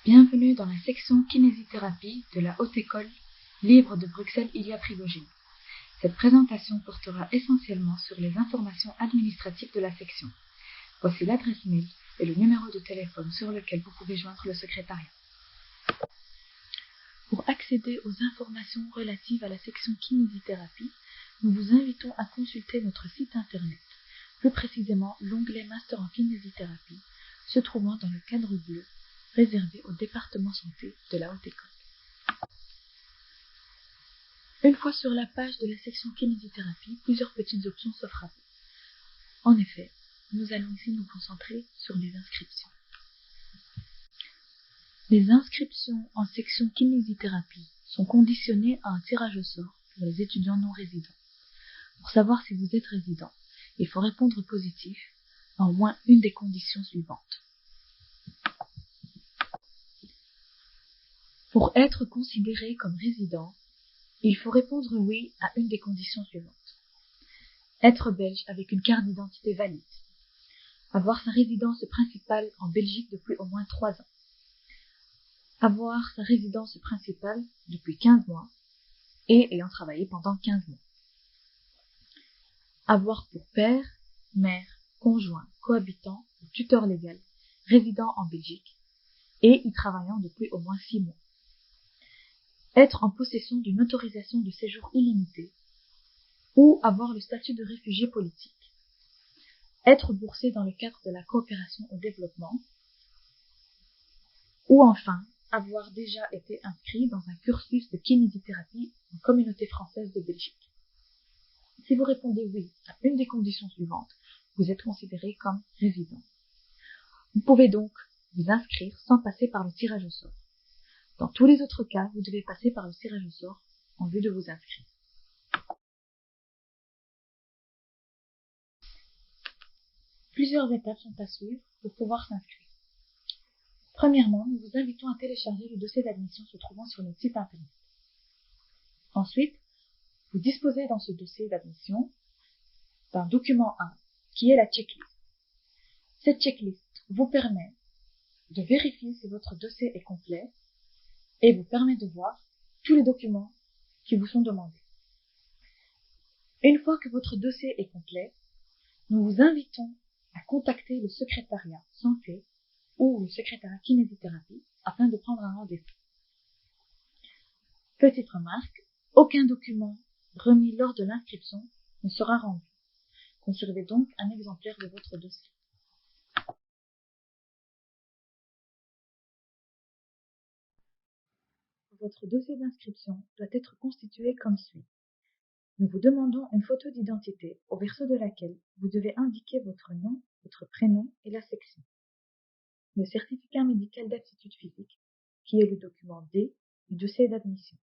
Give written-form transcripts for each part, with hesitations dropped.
Bienvenue dans la section kinésithérapie de la Haute École libre de Bruxelles Ilia Prigogine. Cette présentation portera essentiellement sur les informations administratives de la section. Voici l'adresse mail et le numéro de téléphone sur lequel vous pouvez joindre le secrétariat. Pour accéder aux informations relatives à la section kinésithérapie, nous vous invitons à consulter notre site internet, plus précisément l'onglet Master en kinésithérapie, se trouvant dans le cadre bleu réservé au département santé de la Haute École. Une fois sur la page de la section kinésithérapie, plusieurs petites options s'offrent à vous. En effet, nous allons ici nous concentrer sur les inscriptions. Les inscriptions en section kinésithérapie sont conditionnées à un tirage au sort pour les étudiants non résidents. Pour savoir si vous êtes résident, il faut répondre positif à au moins une des conditions suivantes. Pour être considéré comme résident, il faut répondre oui à une des conditions suivantes. Être belge avec une carte d'identité valide. Avoir sa résidence principale en Belgique depuis au moins 3 ans. Avoir sa résidence principale depuis 15 mois et ayant travaillé pendant 15 mois. Avoir pour père, mère, conjoint, cohabitant ou tuteur légal résident en Belgique et y travaillant depuis au moins 6 mois. Être en possession d'une autorisation de séjour illimitée ou avoir le statut de réfugié politique. Être boursé dans le cadre de la coopération au développement ou enfin avoir déjà été inscrit dans un cursus de kinésithérapie en communauté française de Belgique. Si vous répondez oui à une des conditions suivantes, vous êtes considéré comme résident. Vous pouvez donc vous inscrire sans passer par le tirage au sort. Dans tous les autres cas, vous devez passer par le tirage au sort en vue de vous inscrire. Plusieurs étapes sont à suivre pour pouvoir s'inscrire. Premièrement, nous vous invitons à télécharger le dossier d'admission se trouvant sur notre site internet. Ensuite, vous disposez dans ce dossier d'admission d'un document 1 qui est la checklist. Cette checklist vous permet de vérifier si votre dossier est complet et vous permet de voir tous les documents qui vous sont demandés. Une fois que votre dossier est complet, nous vous invitons à contacter le secrétariat santé ou le secrétariat kinésithérapie afin de prendre un rendez-vous. Petite remarque, aucun document remis lors de l'inscription ne sera rendu. Conservez donc un exemplaire de votre dossier. Votre dossier d'inscription doit être constitué comme suit. Nous vous demandons une photo d'identité au verso de laquelle vous devez indiquer votre nom, votre prénom et la section. Le certificat médical d'aptitude physique, qui est le document D du dossier d'admission.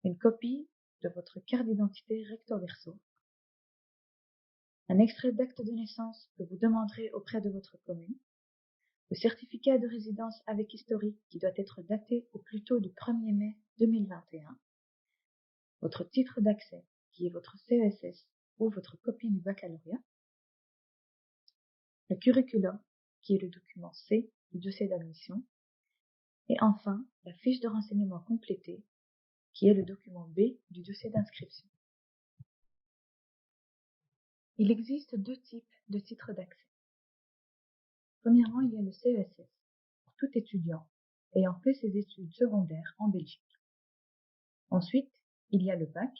Une copie de votre carte d'identité recto verso. Un extrait d'acte de naissance que vous demanderez auprès de votre commune. Le certificat de résidence avec historique qui doit être daté au plus tôt du 1er mai 2021. Votre titre d'accès qui est votre CESS ou votre copie du baccalauréat. Le curriculum qui est le document C du dossier d'admission. Et enfin, la fiche de renseignement complétée qui est le document B du dossier d'inscription. Il existe 2 types de titres d'accès. Premièrement, il y a le CESS, pour tout étudiant ayant fait ses études secondaires en Belgique. Ensuite, il y a le bac,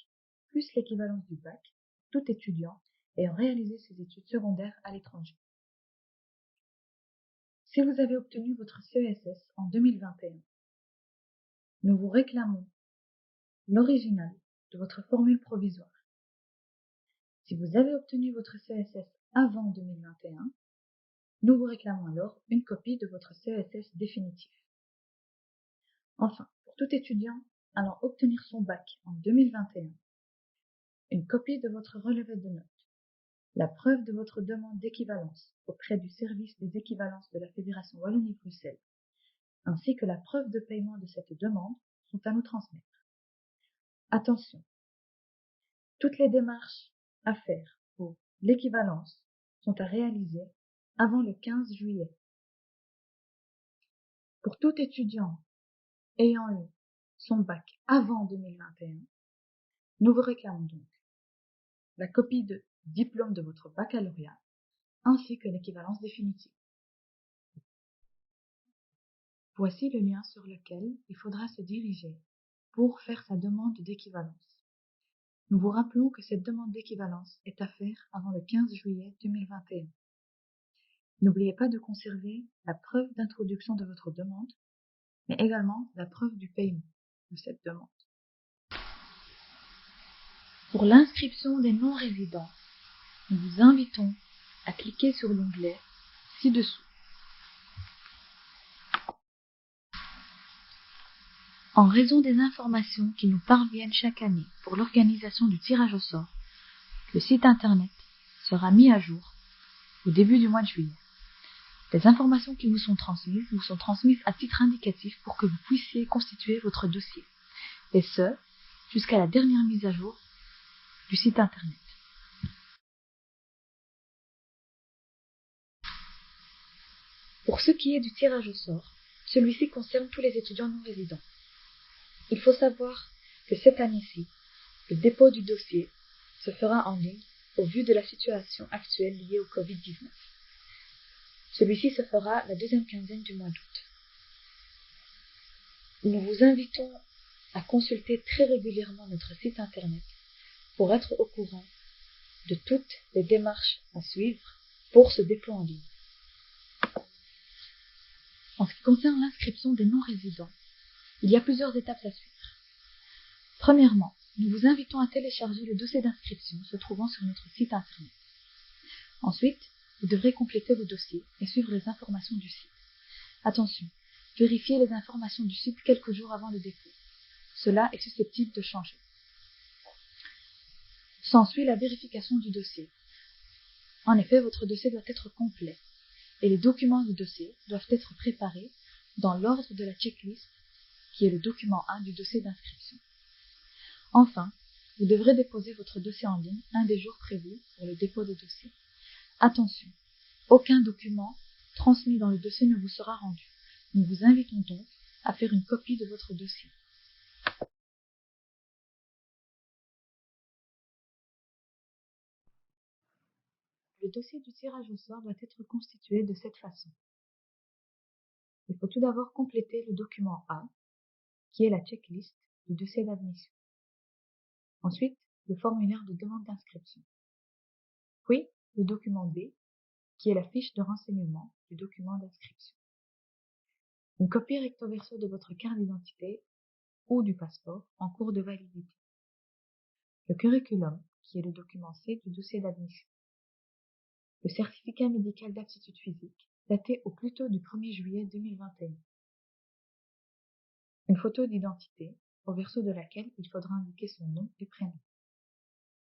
plus l'équivalence du bac, pour tout étudiant ayant réalisé ses études secondaires à l'étranger. Si vous avez obtenu votre CESS en 2021, nous vous réclamons l'original de votre formule provisoire. Si vous avez obtenu votre CESS avant 2021, nous vous réclamons alors une copie de votre CESS définitif. Enfin, pour tout étudiant allant obtenir son bac en 2021, une copie de votre relevé de notes, la preuve de votre demande d'équivalence auprès du service des équivalences de la Fédération Wallonie-Bruxelles, ainsi que la preuve de paiement de cette demande sont à nous transmettre. Attention, toutes les démarches à faire pour l'équivalence sont à réaliser avant le 15 juillet. Pour tout étudiant ayant eu son bac avant 2021, nous vous réclamons donc la copie de diplôme de votre baccalauréat ainsi que l'équivalence définitive. Voici le lien sur lequel il faudra se diriger pour faire sa demande d'équivalence. Nous vous rappelons que cette demande d'équivalence est à faire avant le 15 juillet 2021. N'oubliez pas de conserver la preuve d'introduction de votre demande, mais également la preuve du paiement de cette demande. Pour l'inscription des non-résidents, nous vous invitons à cliquer sur l'onglet ci-dessous. En raison des informations qui nous parviennent chaque année pour l'organisation du tirage au sort, le site internet sera mis à jour au début du mois de juillet. Les informations qui vous sont transmises à titre indicatif pour que vous puissiez constituer votre dossier, et ce, jusqu'à la dernière mise à jour du site internet. Pour ce qui est du tirage au sort, celui-ci concerne tous les étudiants non résidents. Il faut savoir que cette année-ci, le dépôt du dossier se fera en ligne au vu de la situation actuelle liée au Covid-19. Celui-ci se fera la deuxième quinzaine du mois d'août. Nous vous invitons à consulter très régulièrement notre site internet pour être au courant de toutes les démarches à suivre pour ce dépôt en ligne. En ce qui concerne l'inscription des non-résidents, il y a plusieurs étapes à suivre. Premièrement, nous vous invitons à télécharger le dossier d'inscription se trouvant sur notre site internet. Ensuite, vous devrez compléter vos dossiers et suivre les informations du site. Attention, vérifiez les informations du site quelques jours avant le dépôt. Cela est susceptible de changer. S'ensuit la vérification du dossier. En effet, votre dossier doit être complet et les documents du dossier doivent être préparés dans l'ordre de la checklist qui est le document 1 du dossier d'inscription. Enfin, vous devrez déposer votre dossier en ligne un des jours prévus pour le dépôt des dossiers. Attention, aucun document transmis dans le dossier ne vous sera rendu. Nous vous invitons donc à faire une copie de votre dossier. Le dossier du tirage au sort doit être constitué de cette façon. Il faut tout d'abord compléter le document A, qui est la checklist du dossier d'admission. Ensuite, le formulaire de demande d'inscription. Puis, le document B, qui est la fiche de renseignement du document d'inscription. Une copie recto verso de votre carte d'identité ou du passeport en cours de validité. Le curriculum, qui est le document C du dossier d'admission. Le certificat médical d'aptitude physique, daté au plus tôt du 1er juillet 2021. Une photo d'identité, au verso de laquelle il faudra indiquer son nom et prénom.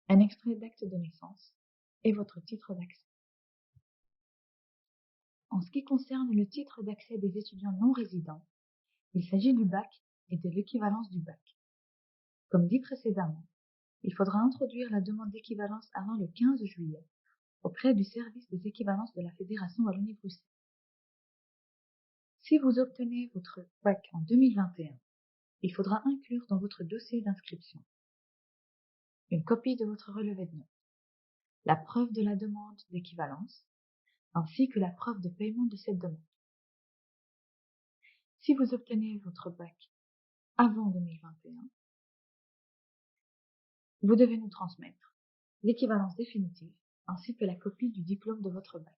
Un extrait d'acte de naissance et votre titre d'accès. En ce qui concerne le titre d'accès des étudiants non résidents, il s'agit du bac et de l'équivalence du bac. Comme dit précédemment, il faudra introduire la demande d'équivalence avant le 15 juillet auprès du service des équivalences de la Fédération Wallonie-Bruxelles. Si vous obtenez votre bac en 2021, il faudra inclure dans votre dossier d'inscription une copie de votre relevé de notes, la preuve de la demande d'équivalence, ainsi que la preuve de paiement de cette demande. Si vous obtenez votre bac avant 2021, vous devez nous transmettre l'équivalence définitive ainsi que la copie du diplôme de votre bac.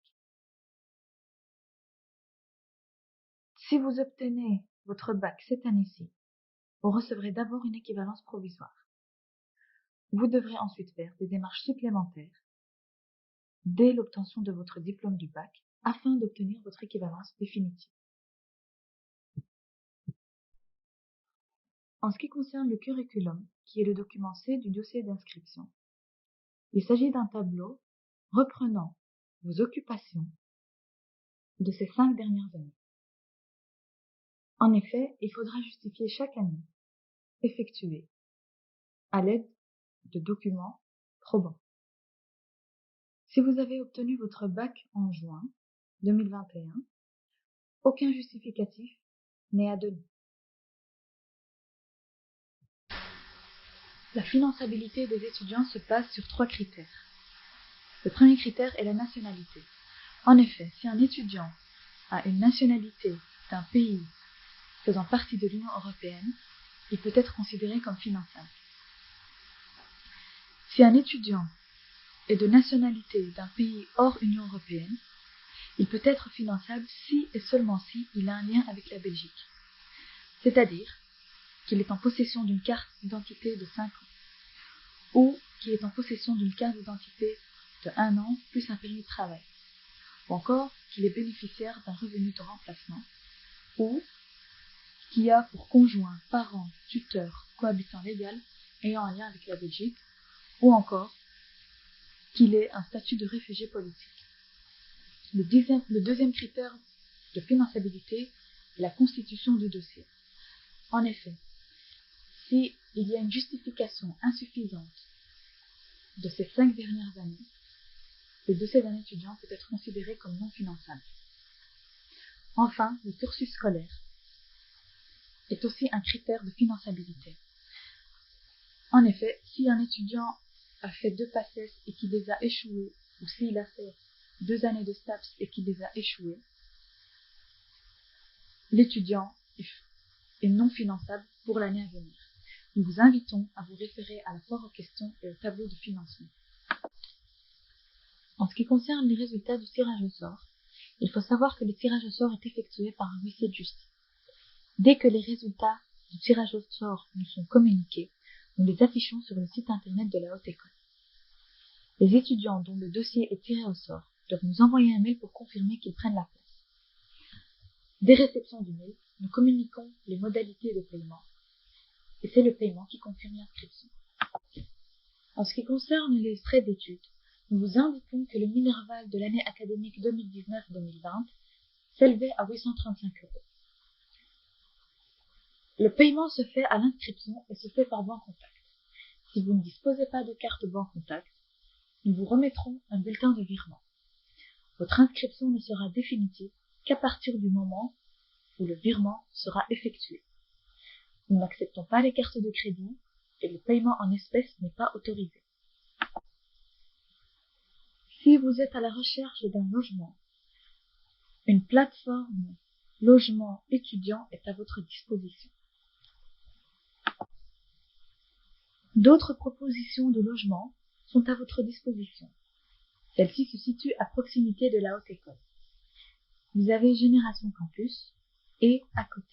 Si vous obtenez votre bac cette année-ci, vous recevrez d'abord une équivalence provisoire. Vous devrez ensuite faire des démarches supplémentaires dès l'obtention de votre diplôme du bac afin d'obtenir votre équivalence définitive. En ce qui concerne le curriculum, qui est le document C du dossier d'inscription, il s'agit d'un tableau reprenant vos occupations de ces 5 dernières années. En effet, il faudra justifier chaque année effectuée à l'aide de documents probants. Si vous avez obtenu votre bac en juin 2021, aucun justificatif né à Denis. La finançabilité des étudiants se base sur 3 critères. Le premier critère est la nationalité. En effet, si un étudiant a une nationalité d'un pays faisant partie de l'Union européenne, il peut être considéré comme finançable. Si un étudiant est de nationalité d'un pays hors Union européenne, il peut être finançable si et seulement si il a un lien avec la Belgique, c'est-à-dire qu'il est en possession d'une carte d'identité de 5 ans, ou qu'il est en possession d'une carte d'identité de 1 an plus un permis de travail, ou encore qu'il est bénéficiaire d'un revenu de remplacement, ou qui a pour conjoint, parent, tuteur, cohabitant légal ayant un lien avec la Belgique, ou encore qu'il ait un statut de réfugié politique. Le deuxième critère de finançabilité est la constitution du dossier. En effet, s'il y a une justification insuffisante de ces 5 dernières années, le dossier d'un étudiant peut être considéré comme non finançable. Enfin, le cursus scolaire est aussi un critère de finançabilité. En effet, si un étudiant a fait 2 PACES et qu'il les a échoués, ou s'il a fait 2 années de STAPS et qu'il les a échoués, l'étudiant est non finançable pour l'année à venir. Nous vous invitons à vous référer à la foire aux questions et au tableau de financement. En ce qui concerne les résultats du tirage au sort, il faut savoir que le tirage au sort est effectué par un huissier de justice. Dès que les résultats du tirage au sort nous sont communiqués, nous les affichons sur le site internet de la Haute École. Les étudiants dont le dossier est tiré au sort doivent nous envoyer un mail pour confirmer qu'ils prennent la place. Dès réception du mail, nous communiquons les modalités de paiement, et c'est le paiement qui confirme l'inscription. En ce qui concerne les frais d'études, nous vous indiquons que le Minerval de l'année académique 2019-2020 s'élevait à 835 €. Le paiement se fait à l'inscription et se fait par banque contact. Si vous ne disposez pas de carte banque contact, nous vous remettrons un bulletin de virement. Votre inscription ne sera définitive qu'à partir du moment où le virement sera effectué. Nous n'acceptons pas les cartes de crédit et le paiement en espèces n'est pas autorisé. Si vous êtes à la recherche d'un logement, une plateforme logement étudiant est à votre disposition. D'autres propositions de logement sont à votre disposition. Celle-ci se situe à proximité de la Haute École. Vous avez Génération Campus et à côté